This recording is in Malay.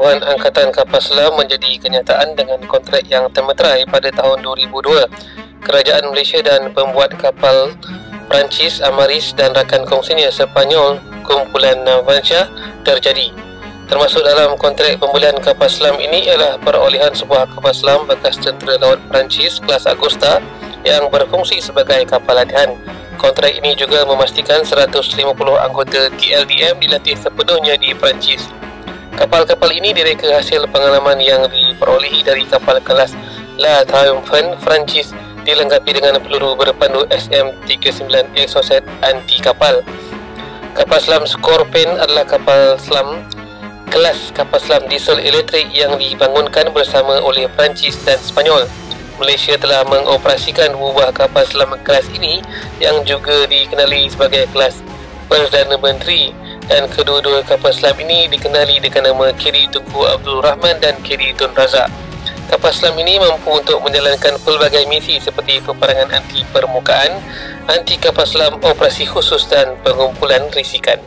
penubuhan Angkatan Kapal Selam menjadi kenyataan dengan kontrak yang termeterai pada tahun 2002. Kerajaan Malaysia dan pembuat kapal Perancis, Amaris dan rakan kongsinya Sepanyol, kumpulan Navancia terjadi. Termasuk dalam kontrak pembelian kapal selam ini ialah perolehan sebuah kapal selam bekas tentera laut Perancis kelas Agusta yang berfungsi sebagai kapal latihan. Kontrak ini juga memastikan 150 anggota TLDM dilatih sepenuhnya di Perancis. Kapal-kapal ini direka hasil pengalaman yang diperolehi dari kapal kelas La Triomphant Perancis dilengkapi dengan peluru berpandu SM-39 Exocet anti kapal. Kapal selam Scorpion adalah kapal selam kelas kapal selam diesel elektrik yang dibangunkan bersama oleh Perancis dan Sepanyol. Malaysia telah mengoperasikan dua buah kapal selam kelas ini yang juga dikenali sebagai kelas Perdana Menteri, dan kedua-dua kapal selam ini dikenali dengan nama KD Tunku Abdul Rahman dan KD Tun Razak. Kapal selam ini mampu untuk menjalankan pelbagai misi seperti peperangan anti permukaan, anti kapal selam, operasi khusus dan pengumpulan risikan.